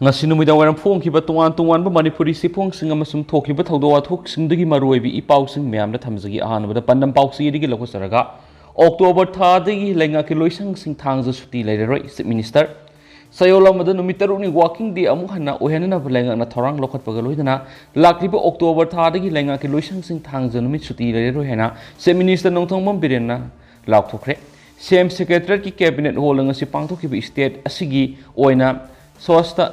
ngasi numida waram phongkiba tongan ba manipuri sipong sing amasum thokliba thawdo athok singdagi maroibi ipaw sing myamna thamjagi ahanbada pandam pawsi digi lokosaraga October thadagi Leingak Loisangsing thangja Suti Leiraroi Chief Minister sayolamada numitaruni walking day amu hanna ohenana Leingak na thorang lokhatpaga loidana lakriba October thadagi Leingak Loisangsing thangja numit Suti Leiraroi hena Chief Minister Nongthongmam Biren na laukthokre CM Secretary ki cabinet hall ngasi pangthokkiba state asigi oina Sosta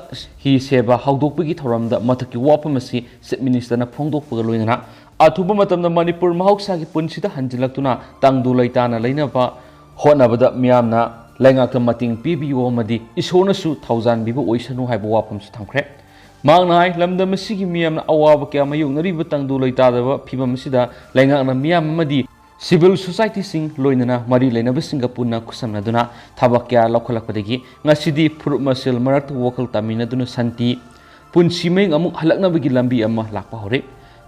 hi seba haudokpagi thoramda mathaki wapamasi Chief Minister na phongdokpaga loinana athuba matamda Manipur mahoksagi punsida hanjilaktuna tangdu laitana leinaba honabada miyamna Leingakta mating pibiyo amadi isona su thousand bibu oisanu haiba wapamsu thamkhre mangnai lamda masigi miyamna awaba kya mayungnariba tangdu laitadaba phibamsida Leingakna miyam amadi Civil society sing loinana mari leinaba Singapore kusamnaduna thabakya lokholakpadagi ngasidi phuruk masil marat wakal taminaduna santi punsimeng amuk halaknabagi lambi amma lakpa hore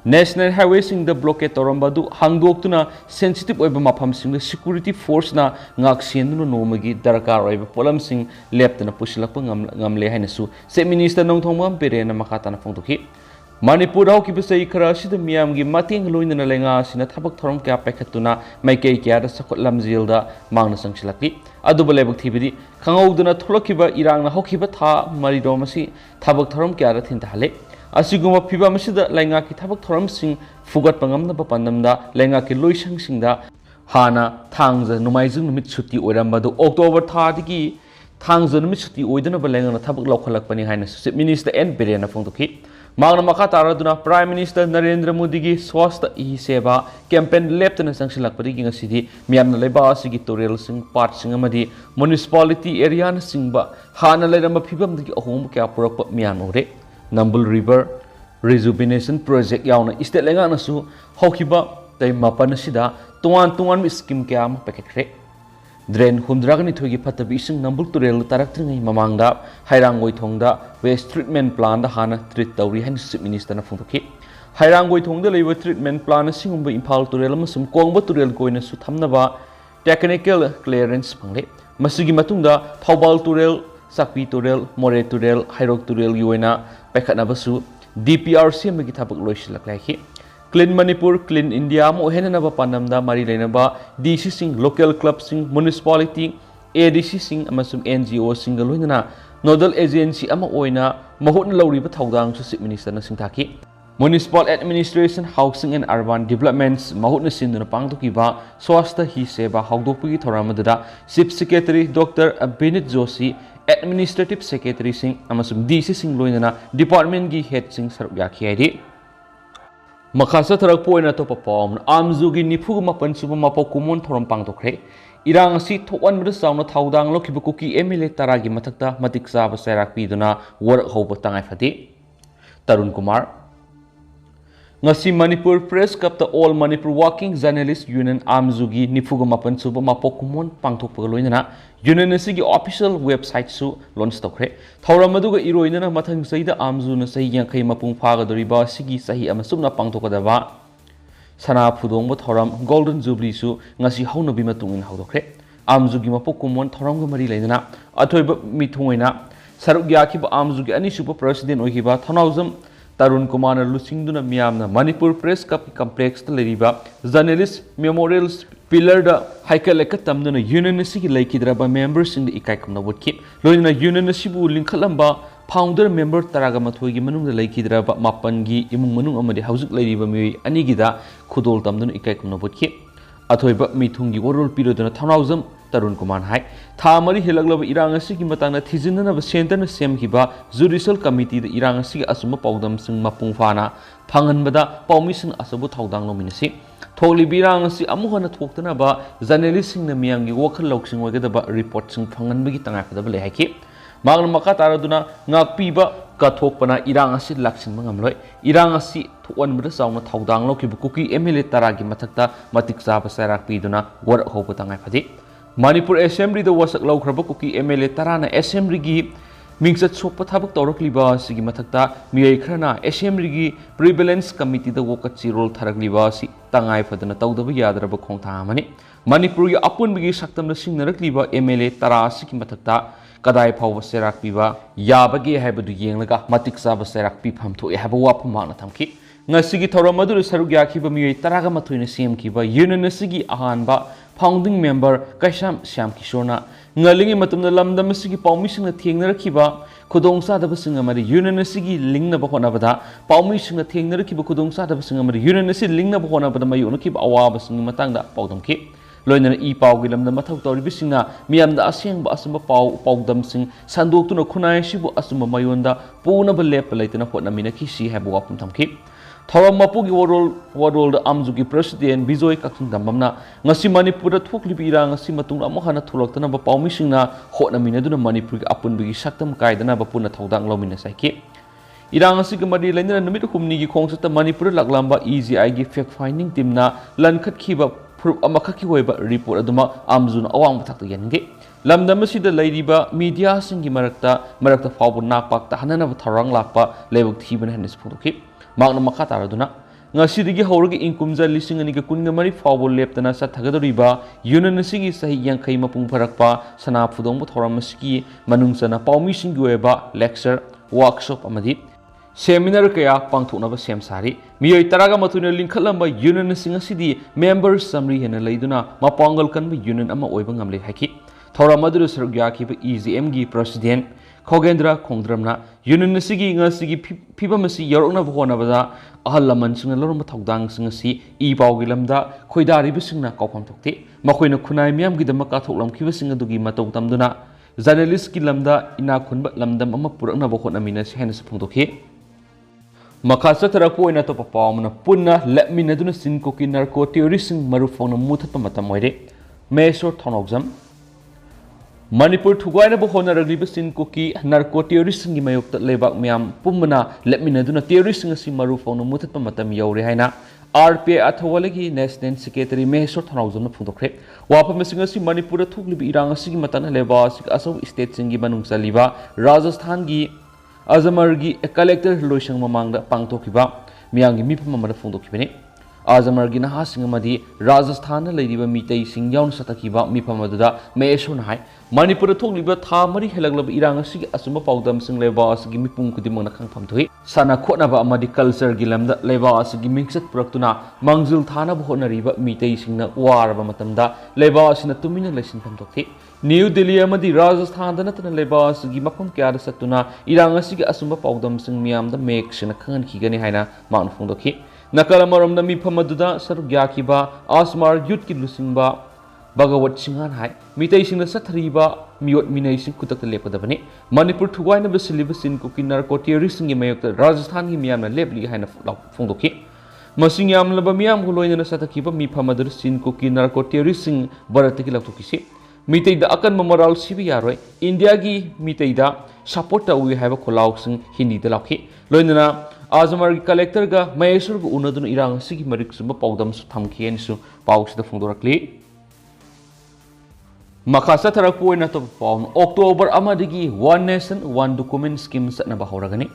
National Highway sing the blockade torambadu hangdoktuna sensitive oiba mafam sing the security force na ngaksendu nomagi darkar oiba polam sing leptana pusilakpa ngamle hainasu Chief Minister Nongthongmam Biren na makatana phongdoki Manipur ki bisai khara sida miyam gi mating loinana lenga sina thabak thorom kya pekhatuna maikei kya da sakot lamjil da mangna sangsilaki aduba lebak thibidi khangauduna tholokiba irangna hokiba tha mari do masi thabak thorom kya da thinta hale asiguma phiba masida lenga ki thabak thorom sing fugat pangamna papandamda lenga ki Loisangsing da hana thangja numaijung numit Suti oirambadu October thadigi thangja numit Suti oidana ba lenga na thabak lokhalakpani haina Chief Minister N Biren na phongdoki Magna Makataraduna Prime Minister Narendra Modi gi swasta I seva campaign leptana sangsilakpadi gi ngasidi miyamna leba sigi torel sing part sing amadi municipality area na singba hana leramba phibam digi ahom kya purakpa miyam ore Nambul River Rejuvenation Project yauna state lenga nasu hokiba tai mapan sida tuan scheme kya am paketre Drain humdragani thogi phatabi ising Nambul turel taraktingai mamangda hairangoi thongda waste treatment plant da hana treat tawri han Chief Minister na phungthoki hairangoi thongda leiwa treatment plant singumba Imphal turel amasum Kongba turel koina su thamnaba technical clearance phangle masigi matungda Thobal turel Sakpi turel More turel Hairok turel yoina paikhatnabasu DPRC amagi thabak loislaklai Clean Manipur, Clean India mo henanaba panamda mari leinaba DC sing local club sing municipality ADC sing amasum NGO sing loinana nodal agency ama oina mahutna lawriba thawdang su Chief Minister na singthaki Municipal Administration Housing and Urban Developments mahutna sinduna pangtokiba swasta hi seva hawdokpagi thoramadada Chief Secretary Dr. Abinit Joshi Administrative Secretary sing amasum DC sing loinana department gi head sing saruk yakhi aidi Makasa tarak poina to papom amzugi nifu mapan suba mapo kumon thorom pangtokre irang si thokan bada sauna thawdang lo kiba kuki MLA taragi mathakta matik saba serak piduna work hoba tangai phati Tarun Kumar ngasi Manipur Press Cup the All Manipur Working Journalist Union amzugi nifu mapan suba mapo kumon pangthokpa loinana Union asigi official website su launch tokre thawramaduga iroinana mathang saida amzuna sahi yankai mapung phagadoriba sigi sahi amasumna pangthokadaba sana phudongba thoram Golden Jubilee su ngasi haunabi matungin haudokre amzugi mapokumon thoramga mari leidana athoiba mithungoina saruk yakhiba amzugi ani super president oihiba Thanauzam Tarun Kumar Lusingduna miyamna Manipur Press Cup complex ta leriba journalist memorials pillar da haikaleka tamduna union asigi laikidraba members sing the ikai kamna wotki loina union asibu linkhalamba founder member taraga mathoigi manungda laikidraba mapangi imung manung amadi haujik leriba mi anigida khudol tamduna ikai kamna wotki athoiba mithungi worol piroduna Thanauzam Tarun Kumar hai thamari helaglaba irang asigi matangna thijinna ba center na semkiba judicial committee da irang asigi asuma paudam sing mapung fana phanganbada permission asabu thaudang lominasi tholi birang asi amuhana thoktana ba journalist sing na miyamgi wakhal loksing oigadaba report sing phanganbagi tangai phadaba le haiki magna maka taraduna ngakpiba kathokpana irang asi laksin mangamloi irang asi thonbada sauna thaudang lokibu kuki MLA taragi mathakta matik saba sarak piduna war hopa tangai phadi Manipur Assembly the wasak laukraba kuki MLA tarana Assembly gi mingsat sokpa thabak tawrakliba sigi mathakta miyai khrana Assembly gi prevalence committee da wokatchi role tharagliba si tangai phadana tawdaba yadraba khongtha amani Manipur gi apun bigi saktamna singnarakliba MLA tara sigi mathakta kadai phawba serak piba yabage haibadu yenglaga matik saba serak pifam thoi haba wapam makna thamki ngasigi thoram adu saruk yakhiba miyoi taraga mathoina semkiba union asigi ahanba founding member kaisham syam kishorna ngalingi matumna lamdam asigi paumisingna thengnarakhiba khudong sadabasing amari union asigi lingna bahonabada paumisingna thengnarakhiba khudong sadabasing amari union asigi lingna bahonabada mayonakhiba awabasing matangda paudamki loinana I pau gi lamda mathau tawribisingna miyamda asengba asumba paudamsing sandoktuna khunai sibu asumba mayonda punaba lepa leitana hotnamina ki si habu wapum thamki thoram mapugi warol da amjugi president bijoy kaksing dambamna ngasi manipur da thoklibi irang ngasi matung amahana thulaktana ba paumisingna hotnamina duna manipur gi apunbigi saktam kaidana ba punna thodang lomina saiki irang ngasi gamadi lainana numit humni gi khongsata manipur laklamba EGI gi fact finding team na lankhat khiba proof amakaki hoiba report aduma amjuna awang thakta yange lamdam asida leiriba media singi marakta fawbu nakpak ta hanana tharang lakpa lebuk thibana hanis photoki magna makha taraduna ngasidigi hawragi inkumja lising ani ga kunga mari fawbu leptana sa thagadoriba union sigi sahi yankai mapung pharakpa sana phudong bu thoram asigi manungsana paumi singi hoiba lecture workshop amadi seminar kaya pangthoknaba sem sari miyoi taraga mathuna lingkhalamba union singa sidi members summary hena leiduna mapangal kanba union ama oiba ngamle haki thoram adu sarugya ki EGM gi president khogendra khongdramna union sigi nga sigi phibamasi yorokna bhona bada ahalaman singna lorma thodang singa si I pawgi lamda khoidari bisingna kaupam thokte makoina khunai miyam gi dama ka thoklam khiba singa dugi matau tamduna journalist ki lamda ina khunba lamdam ama purakna bhona mina sehna sphungdokhe makasa tarapo ina to papamna punna lepmina duna sinko ki narco terrorism marufona muthatpa matam oire mesor thonogzam manipur thugaina bo honaragli sinko ki narco terrorism gi mayokta lebak myam pumna lepmina duna terrorism si marufona muthatpa matam yore haina RPA athawalagi national secretary mesor thonogzam na phundokre wapam singa si manipur thugli irang asigi matana leba asig asaw state singi manungsa liba rajasthan gi Azamargi collector loisang mamangda pangtokhiba miyangi mipam amada phongdokibani Azamargi naha singamadi Rajasthan leiriba mitei singyaun satakhiba mipam aduda meesona hai Manipur thokliba tha mari helaglaba irang asigi asuma paudam sing leba asigi mipum kudimona khangpham thoi sana khotnaba amadi culture gi lamda leba asigi mixat praktuna mangjul thana bhonariba mitei singna waraba matamda leba asina tumina lesin pham thokthi New Delhi amadi Rajasthan da natana leba asigi mafam kya da satuna irang asigi asuma paudam sing miyam da mek sina khan khigani haina man phongdokhi nakala maram da mifam aduda saruk yakhiba asmar youth ki lusingba Bagawat Singhan hai mitei singna sathriba miyot minei sing kutak lepadabani Manipur thugaina basiliba sin ko kinar ko terrorism gi mayok Rajasthan gi miyam na lepli haina phongdokhi masing yam laba miyam huloina satakhiba mifam adur sin ko kinar ko terrorism barat ki laktokisi mitei da akan moral sibi yaroi India gi mitei da support ta ui haiba kholau sing hindi da lakhi loinana Azamar gi collector ga mayesur gu unadun irang sigi marik sumba paudam su thamki en su paus da phongdorakli Makasa tarakpo na to pawn October amadigi one nation one document scheme sa na bahoragani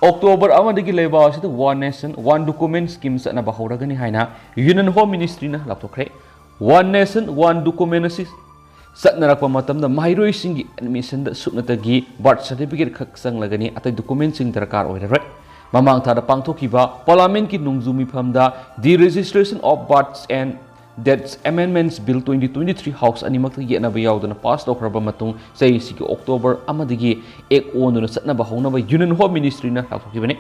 October amadigi leba sa one nation one document scheme sa na bahoragani haina Union Home Ministry na laptokre one nation one document si sa narakpa matam da mahiroy singi admission da suknatagi birth certificate khak sang lagani atay document sing darakar oirare mamang thada pangthokiba parliament ki nungzumi phamda the registration of births and Deaths Amendments Bill 2023 House animak yena ba yaudana pass tawkraba matung sei sigi October amadigi ek onuna satna ba hauna ba Union Home Ministry na thakibani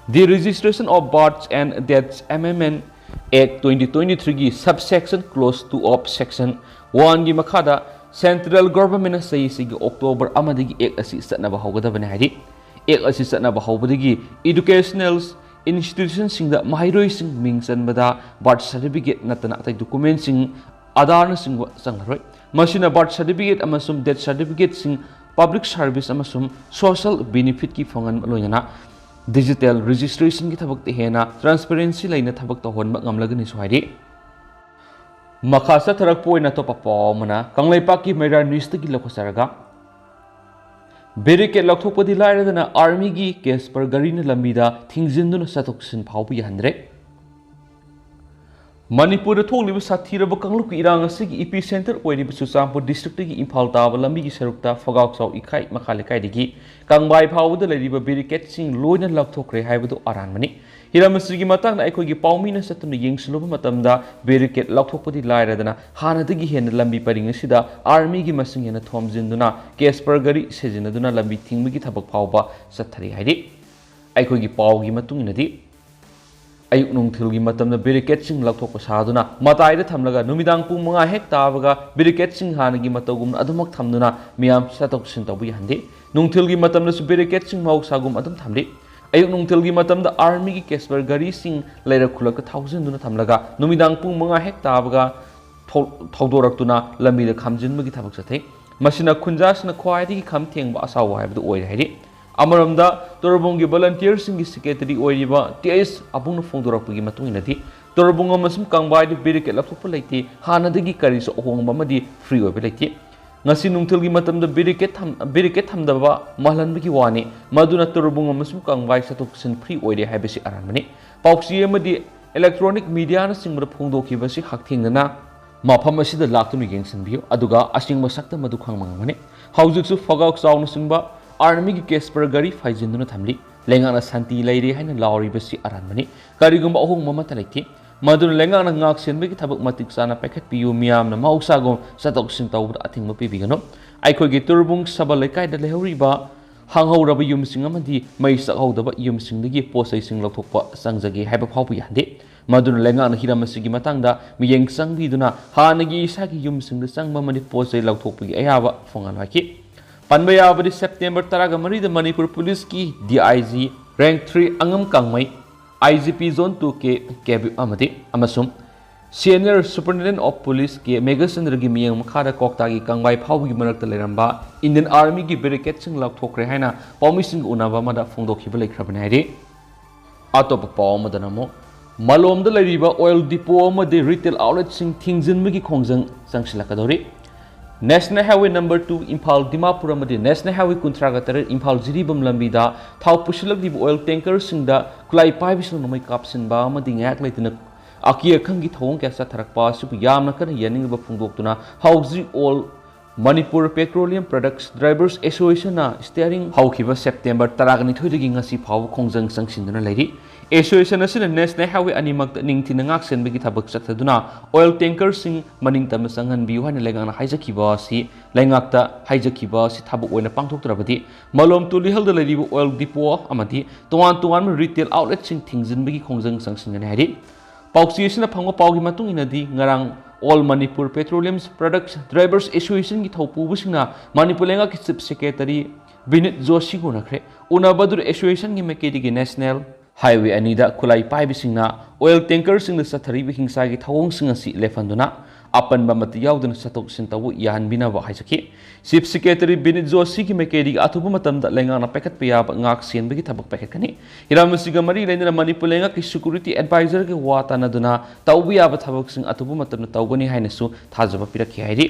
The registration of births and deaths amendment Act 2023 gi subsection clause 2 of section 1 gi makhada central government sei sigi October amadigi ek asi satna ba haugadabani haidi ek asi satna ba haubadigi educational institutions sing da mahiroy sing mingsan bada birth certificate natana atai document sing Aadhaar na sing sangroi masina birth certificate amasum death certificate sing public service amasum social benefit ki fangan loyana digital registration ki thabak te hena transparency laina thabak ta hon ngamlagani sohari makhasa tharak poina to papomana kanglaipa ki mera news ki lokosaraga Berike laktokpadi lairadana army gi case par garina lambida thingjinduna satoksin phawbi handre Manipur thokliba sathiraba kangluk irang asigi epicenter oiriba Chuchampur district gi Imphal taba lambi gi serukta Fogauk Chau ikhai makhale kai digi Kangbai phawda leriba barricade sing loina lakthokre haibadu aranmani Hiramasigi matang na aikoi gi paumina satuna yengsuloba matamda barricade lakthokpadi lairadana hanadagi hen lambi paring asida army gi masing hena thomjinduna Casper gari sejinaduna lambi thingmi gi thabak phawba sathari haidi aikoi gi paw gi matunginadi ayuk nungthilgi matamda barricade sing lakthokpa saduna mataida thamlaga numidang pung manga hek tabaga barricade sing hanagi matagum adumak thamduna miyam satok sin tawbi hande nungthilgi matamda su barricade sing mau sagum adum thamli ayuk nungthilgi matamda army gi Casper gari sing leira khulaka 1000 duna thamlaga numidang pung manga hek tabaga thawdoraktuna lambi da khamjinmagi thabak sathai masina khunjasna khwaidi kham thengba asawa haibdu oire haidi Amaramda Torabongi volunteers singi secretary oiriba TS abungna phongdorakpagi matunginadi Torabong amasum kangbai du barricade lapthokpa leite hanadagi kariso ohongba madi free oibe leite ngasi nungthilgi matamda barricade thamdaba mahlanbagi wani maduna Torabong amasum kangbai satoksin free oire haibasi aranmani pauksi amadi electronic media na singmra phongdokibasi hakthengna mafam asida laktunu yengsinbiyo aduga asingba sakta madu khangmangmani haujuksu Fogauk Chau na singba Army ki Casper gari faijinduna thamli Leingak na santi leire haina lauri basi aranmani karigumba ohong mamata leiti maduna Leingak na ngak senbe ki thabak matik sana packet piu miyam na mausagom satok sin tawbra athingma pibigano aikoi gi turbung saba lekai da lehuriba hanghoraba yumsing amadi mai sakhaudaba yumsing dagi posai sing lokthokpa sangjagi haiba phawpi hande maduna Leingak na hiramasigi matangda miyeng sangbiduna hanagi isagi yumsing da sangma mani posai lokthokpi ayaba fongan haki Panbaya abadi September taraga mari da Manipur Police ki DIG rank 3 angam kangmai IGP zone 2 ke kebi amadi amasum senior superintendent of police ke Megasandra gi miyang makhada kokta gi kangbai phawgi marakta leramba Indian Army gi barricade sing lakthokre haina pawmising unaba mada phongdokhiba lekhrabani hairi atop paw madanamo malomda leriba oil depot amadi retail outlet sing thingjinmagi khongjang sangsilakadori National Highway number 2 Imphal Dimapur amadi National Highway kuntragatar Imphal jiribam lambida thau pushilak oil tanker singda kulai paibisung nomai kapsinba amadi ngak leitina akia khangi thong kya sa tharakpa su yamna kan yaningba phungdoktuna hauji all Manipur Petroleum Products Drivers Association na steering haukiba September taragani thoidagi ngasi phaw khongjang sangsinduna leiri Association asina National Highway animak ningthina ngak senbegi thabak chathaduna oil tanker sing maning tam sanghan biu hana legana haijakiba si Leingakta haijakiba si thabuk oina pangthoktrabadi malom tulihal da leribu oil depot amadi tuan retail outlet sing thingjinbegi khongjang sangsingani hari pauksi asina phangwa pawgi matung inadi ngarang All Manipur Petroleum Products Drivers Association ki thaupu busingna Manipur Leingak ki chief secretary Biren Joshi ko nakre unabadur association ki mekedi ki national highway anida kulai pai bisingna oil tanker sing the sathari bi hingsa ki thawong sing asi lefanduna apan ba mati yaudun satok sin tawu yan bina wa haisaki chief secretary Biren Joshi ki mekedi athubu matam da Leingak na packet piya ngak sen bi thabak packet kani hiramasiga mari leina Manipur Leingak ki security advisor ki wata na duna tawbi aba thabak sing athubu matam na tawgani hainasu thajaba pirakhi hairi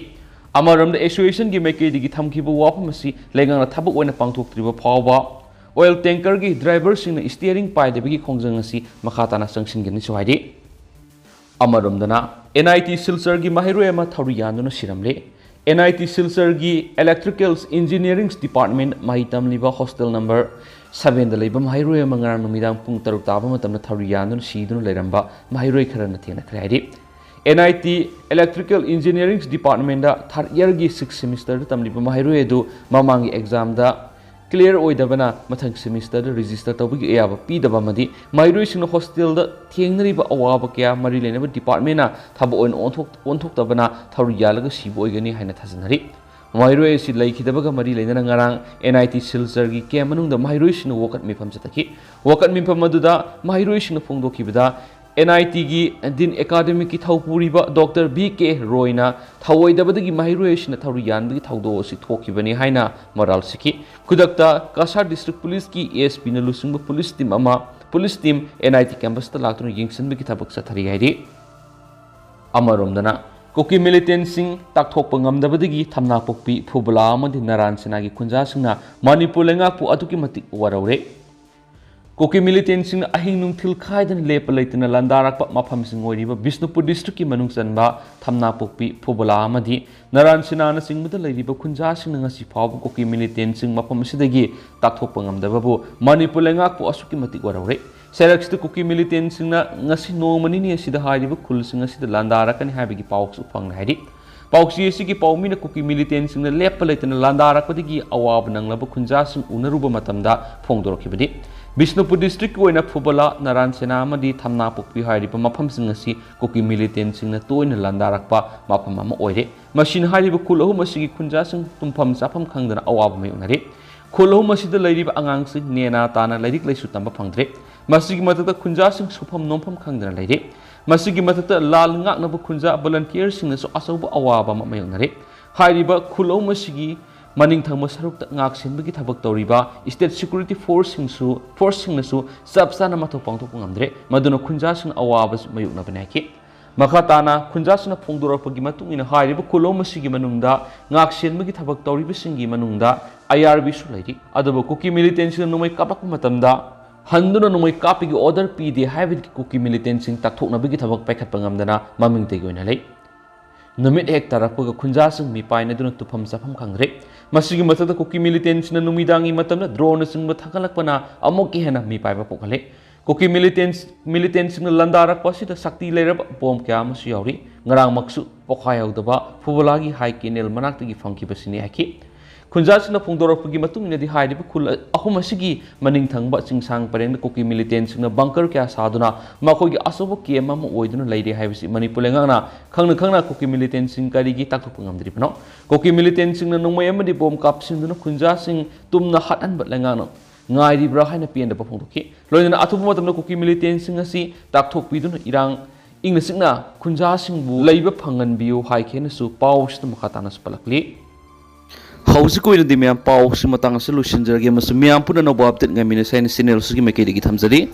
amaram da association ki mekedi ki thamkibu wapamasi Leingak na thabak oina pangthoktriba phawba oil tanker ki driver sing steering pai de bi khongjang asi makhatana sangsingini sohaidi amaram dana NIT Silchar gi mahiroi ma thori yanuna siramle NIT Silchar gi electricals engineering department mahitam liba hostel number 7 da leiba mahiroi ma ngar numidang pung taruk taba matamna thori yanuna siduna leiramba mahiroi kharana thena khraidi NIT Electrical Engineering Department da third year gi 6th semester da tamliba mahiroi edu mamangi exam da clear oidabana mathang semester da register tawbi ayaba pidaba madi mairoi sing hostel da thengnariba awaba kya mari lenaba department na thab on onthok tabana thori yalaga sibo oigani haina thajanari mairoi si laikhidabaga mari lenana ngarang NIT Silchar gi kem manung da mairoi sing wokat mifam chataki wokat mifam maduda mairoi sing phongdokibada NIT gi din academic ki thawpuriba Dr. BK Roy na thawoidabadagi mahiroi sina thawri yanbagi thawdo si thokibani haina moral siki kudakta Kasar District Police ki ASP na lusungba police team NIT campus ta laktuna yingsinbagi thabak sathari haidi amaromdana koki militant sing takthokpa ngamdabadagi thamna pokpi phubala amadi naran sinagi khunja singna Manipur Leingak pu atuki matik waraure Koki militantsing ahing nungthil khaidan lepa leitana landarakpa mafamsing oiriba Bisnupur district ki manung chanba thamna pokpi phobola amadi naran sinana singmuda leiriba khunjasing ngasi phawbu koki militantsing mafam sidagi takthokpa ngamdababu Manipur Leingak pu asuki matik waraure Seraksta koki militantsing na ngasi nomani ni asida hairiba khulsing asida landarakani habigi pawks upang hairi Pauksi asigi paumina koki militantsing na lepa leitana landarakpadigi awab nanglaba khunjasing unaruba matamda phongdorokibadi Bisnupur district ko ina Phubola naran sena amadi thamna pokpi hairiba mafamsing asi koki militantsing na toina landarakpa mafam ama oire machine hairiba khulahum asigi khunjasing tumpham chafam khangdana awab mai unare khulahum asida leiriba angangsing nena tana lairik laisu tamba phangdre masigi matata khunjasing sufam nompham khangdana leire masigi matata lal ngaknaba khunja volunteer sing na so asauba awaba ma mai unare hairiba khulahum asigi Maning thangma sarukta ngak sinbagi thabak tawriba state security force singnasu sabsana mathok pangthok ngamdre maduna khunjasing awabas mayukna banaki makhatana khunjasna phongdorapagi matung ina hairiba khulom asigi manungda ngak sinbagi thabak tawriba singi manungda IRB su lairi aduba koki militantsing numai kapak matamda handuna numai kapigi order pide haibid koki militantsing takthoknabagi thabak paikhat pangamdana maming tegoina lei Numit hek tarakpaga khunjasing mi paina duna tufam safam khangre masigi mathada koki militantsing na numidangi matamna drone singba thakalakpana amoki hena mi paiba pokhale koki militantsing na landarakpa sida sakti leiraba bom kya amasu yauri ngarang maksu pokhayaudaba Phubolagi high canal manaktagi phangkibasini haki khunjasing na phongdorapagi matung inadi hairiba khul ahum asigi maning thangba chingsang pareng koki militantsing na bunker kya saduna makogi asobo kem ama oiduna leire haibisi Manipur Leingak na khangna koki militantsing karigi takthok ngamdri pano koki militantsing na nongmai amadi bom kapsinduna khunjasing tumna hatanba Leingak na ngairi bra haina pienda pa phongdoki loina athubu matamna koki militantsing asi takthok piduna irang ingna singna khunjasing bu leiba phangan biu haikena su pawsta makhatana spalakli Hausi ko ina di miyang pao si matang sa lusin jaragi mas miyang puna no update ngayon sa channel sa gimay kay digi thamjari